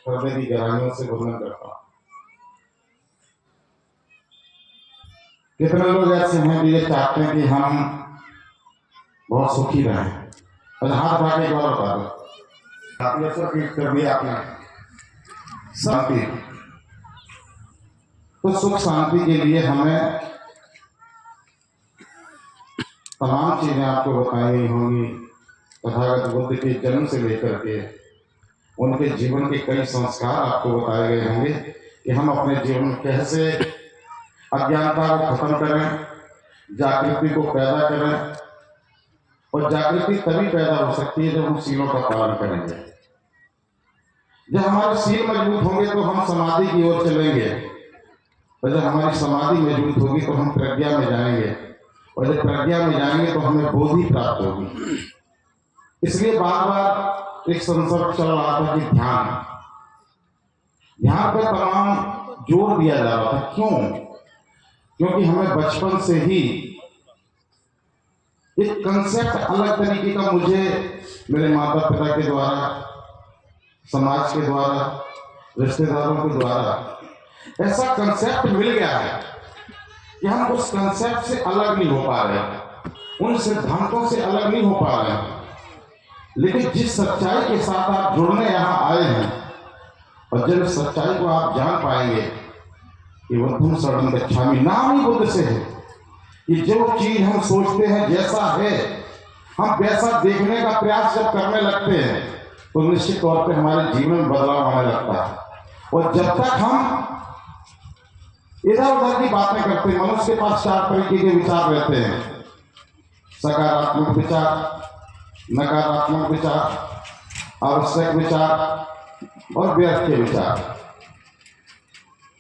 हृदय की गहराइयों से वंदन करता हूँ। कितने लोग ऐसे हैं कि ये चाहते हैं कि हम बहुत सुखी रहें, और हाथ उठा के एक बार बता दो, काफी असर कर दिया आपने। शांति, तो सुख शांति के लिए हमें तमाम चीजें आपको बताई गई होंगी। तथागत बुद्ध के जन्म से लेकर के उनके जीवन के कई संस्कार आपको बताए गए होंगे कि हम अपने जीवन में कैसे अज्ञानता को खत्म करें, जागृति को पैदा करें। और जागृति तभी पैदा हो सकती है जब हम सीलों का पालन करेंगे। जब हमारे सील मजबूत होंगे तो हम समाधि की ओर चलेंगे, और जब हमारी समाधि मजबूत होगी तो हम प्रज्ञा में जाएंगे, और जब प्रज्ञा में जाएंगे तो हमें बोधि प्राप्त होगी। इसलिए बार बार एक संसर्ग चल रहा था कि ध्यान पर तमाम जोर दिया जा रहा था। क्यों? क्योंकि हमें बचपन से ही एक कंसेप्ट अलग तरीके का मुझे मेरे माता पिता के द्वारा, समाज के द्वारा, रिश्तेदारों के द्वारा ऐसा कंसेप्ट मिल गया है कि हम उस कंसेप्ट से अलग नहीं हो पा रहे, उन सिद्धांतों से अलग नहीं हो पा रहे। लेकिन जिस सच्चाई के साथ आप जुड़ने यहाँ आए हैं, और जब सच्चाई को आप जान पाएंगे कि बुद्धं शरणं गच्छामि, नाम ही बुद्ध से है कि जो चीज हम सोचते हैं जैसा है, हम वैसा देखने का प्रयास जब करने लगते हैं तो निश्चित तौर पे हमारे जीवन में बदलाव आने लगता है। और जब तक हम इधर उधर की बातें करते हैं, मनुष्य के पास 4 तरीके के विचार रहते हैं: सकारात्मक विचार, नकारात्मक विचार, आवश्यक विचार और व्यर्थ के विचार।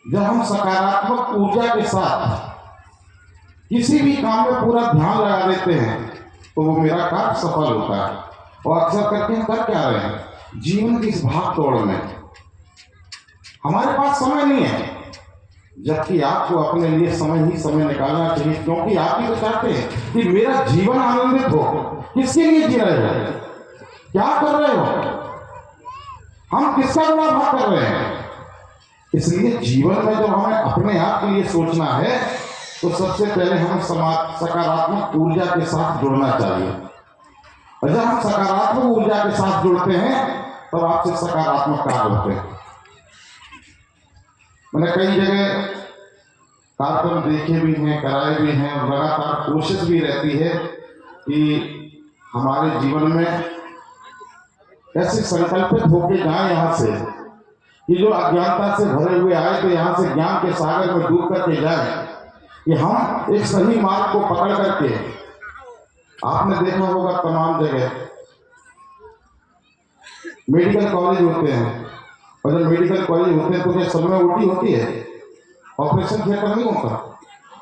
जब हम सकारात्मक ऊर्जा के साथ किसी भी काम में पूरा ध्यान लगा देते हैं तो वो मेरा कार्य सफल होता है। और अक्सर करके हम कर क्या रहे हैं, जीवन की इस भाग दौड़ में हमारे पास समय नहीं है, जबकि आपको अपने लिए समय ही समय निकालना चाहिए। क्योंकि आप ही तो चाहते हैं कि मेरा जीवन आनंदित हो। किसके लिए जी रहे हो, क्या कर रहे हो, हम किसका बड़ा भाग कर रहे हैं? इसलिए जीवन में जो हमें अपने आप के लिए सोचना है तो सबसे पहले हम सकारात्मक ऊर्जा के साथ जुड़ना चाहिए। और जब हम सकारात्मक ऊर्जा के साथ जुड़ते हैं तब आपसे सकारात्मक कार्य होते हैं। मैंने कई जगह कार्यक्रम देखे भी हैं, कराए भी हैं, लगातार कोशिश भी रहती है कि हमारे जीवन में ऐसे संकल्पित होके जाए यहाँ से कि जो अज्ञानता से भरे हुए आए तो यहाँ से ज्ञान के सागर में डूब करके जाए, कि हम एक सही मार्ग को पकड़ करके। आपने देखा होगा तमाम जगह मेडिकल कॉलेज होते हैं, और जब मेडिकल कॉलेज होते हैं तो क्या सब में उल्टी होती है? ऑपरेशन थिएटर नहीं होता।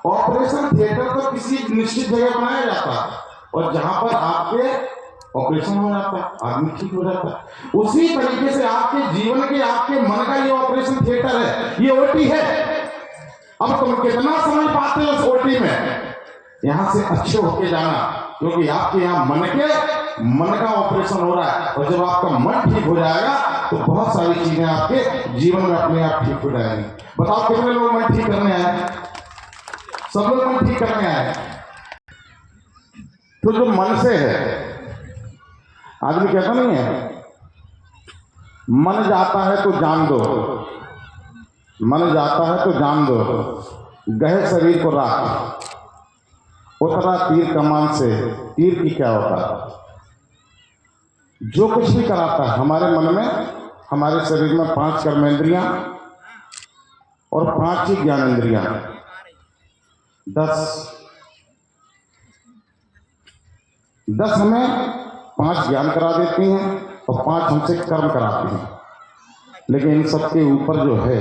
ऑपरेशन थिएटर तो किसी निश्चित जगह बनाया जाता है, और जहां पर आपके ऑपरेशन हो जाता है, आदमी ठीक हो जाता है। उसी तरीके से आपके जीवन के, आपके मन का ये ऑपरेशन थिएटर है, ये ओटी है। अब तुम कितना समझ पाते हो उस ओटी में, यहां से अच्छे होके जाना, क्योंकि आपके यहाँ मन का ऑपरेशन हो रहा है। और जब आपका मन ठीक हो जाएगा तो बहुत सारी चीजें आपके जीवन में अपने आप ठीक हो जाएंगी। बताओ कितने लोग मन ठीक करने आए? सब लोग मन ठीक करने आए। तो जो मन से है, आदमी कहता नहीं है मन जाता है तो जान दो, मन जाता है तो जान दो, गहे शरीर को राख, उतरा तीर कमान से, तीर की क्या होता है? जो कुछ भी कराता है हमारे मन में, हमारे शरीर में 5 कर्मेंद्रियां और 5 ही ज्ञानेंद्रियां, 10 हमें 5 ज्ञान करा देती हैं और 5 हमसे कर्म कराती हैं। लेकिन इन सबके ऊपर जो है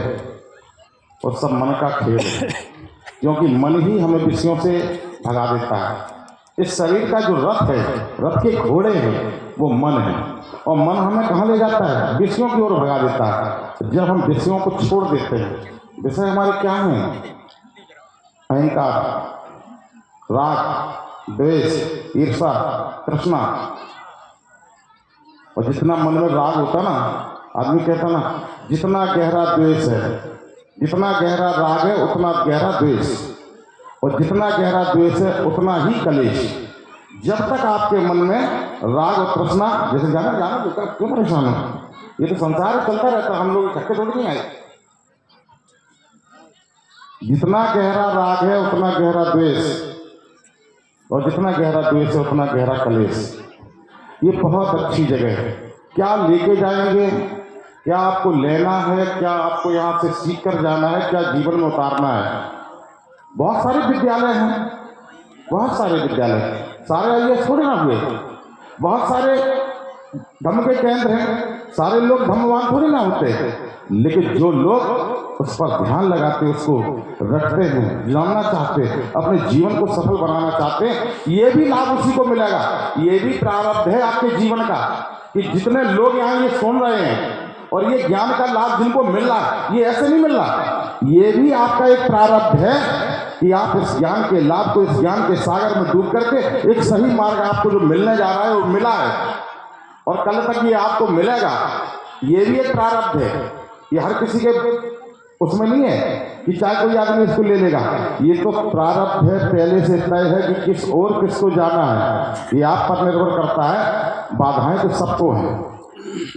और सब मन का खेल है, क्योंकि मन ही हमें विषयों से भगा देता है। इस शरीर का जो रथ है, रथ के घोड़े हैं, वो मन है, और मन हमें कहाँ ले जाता है? विषयों की ओर भगा देता है। जब हम विषयों को छोड़ देते हैं, विषय हमारे क्या हैं? अहंकार, राग, द्वेष, ईर्ष्या, तृष्णा। और जितना मन में राग होता ना, आदमी कहता ना जितना गहरा द्वेष है, जितना गहरा राग है उतना गहरा द्वेष, और जितना गहरा द्वेष है उतना ही कलेश। जब तक आपके मन में राग और तृष्णा, जैसे जाना बेटा क्यों परेशान हो, ये तो संसार चलता रहता, हम लोग इकट्ठे थोड़ी नहीं आए। जितना गहरा राग है उतना गहरा द्वेष, और जितना गहरा द्वेष है उतना गहरा कलेश। ये बहुत अच्छी जगह है। क्या लेके जाएंगे, क्या आपको लेना है, क्या आपको यहाँ से सीख कर जाना है, क्या जीवन में उतारना है। बहुत सारे विद्यालय हैं, बहुत सारे विद्यालय, सारे आईएएस थोड़े ना हुए। बहुत सारे धम्म के केंद्र हैं, सारे लोग धम्मवान थोड़े ना होते। लेकिन जो लोग उस पर ध्यान लगाते, उसको रखते हैं, जानना चाहते, अपने जीवन को सफल बनाना चाहते हैं, ये भी लाभ उसी को मिलेगा। ये भी प्रारब्ध है आपके जीवन का कि जितने लोग यहाँ ये सुन रहे हैं और ये ज्ञान का लाभ जिनको मिल रहा है, ये ऐसे नहीं मिल रहा। ये भी आपका एक प्रारब्ध है कि आप इस ज्ञान के लाभ को, इस ज्ञान के सागर में डूब करके एक सही मार्ग आपको जो मिलने जा रहा है वो मिला है, और कल तक ये आपको मिलेगा। ये भी एक प्रारब्ध है। ये हर किसी के उसमें नहीं है कि चाहे कोई आदमी इसको ले लेगा। ये तो प्रारब्ध है, पहले से तय है कि किस ओर किसको जाना है। ये आप पर निर्भर करता है। बाधाएं तो सबको हैं।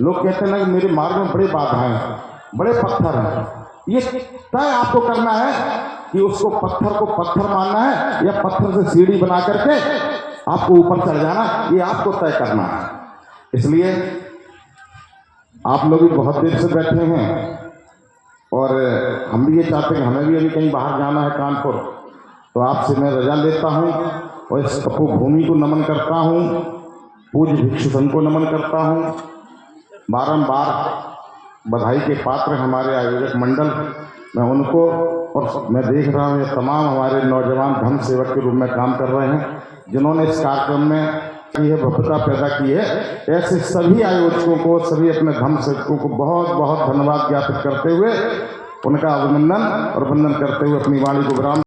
लोग कहते हैं ना कि मेरे मार्ग में बड़े बाधाएं हैं, बड़े पत्थर हैं। ये तय आपको करना है कि उसको पत्थर को पत्थर मानना है या पत्थर से सीढ़ी बना करके आपको ऊपर चढ़ जाना, ये आपको तय करना है। इसलिए आप लोग भी बहुत देर से बैठे हैं और हम भी ये चाहते हैं कि हमें भी अभी कहीं बाहर जाना है कानपुर, तो आपसे मैं रजा लेता हूँ और इस तपोभूमि को नमन करता हूँ, पूज्य भिक्षुगण को नमन करता हूँ। बारंबार बधाई के पात्र हमारे आयोजक मंडल, मैं उनको, और मैं देख रहा हूँ ये तमाम हमारे नौजवान धर्म सेवक के रूप में काम कर रहे हैं जिन्होंने इस कार्यक्रम में यह भव्यता पैदा की है। ऐसे सभी आयोजकों को, सभी अपने धर्म सेवकों को बहुत बहुत धन्यवाद ज्ञापित करते हुए, उनका अभिनंदन और वंदन करते हुए अपनी वाणी को विराम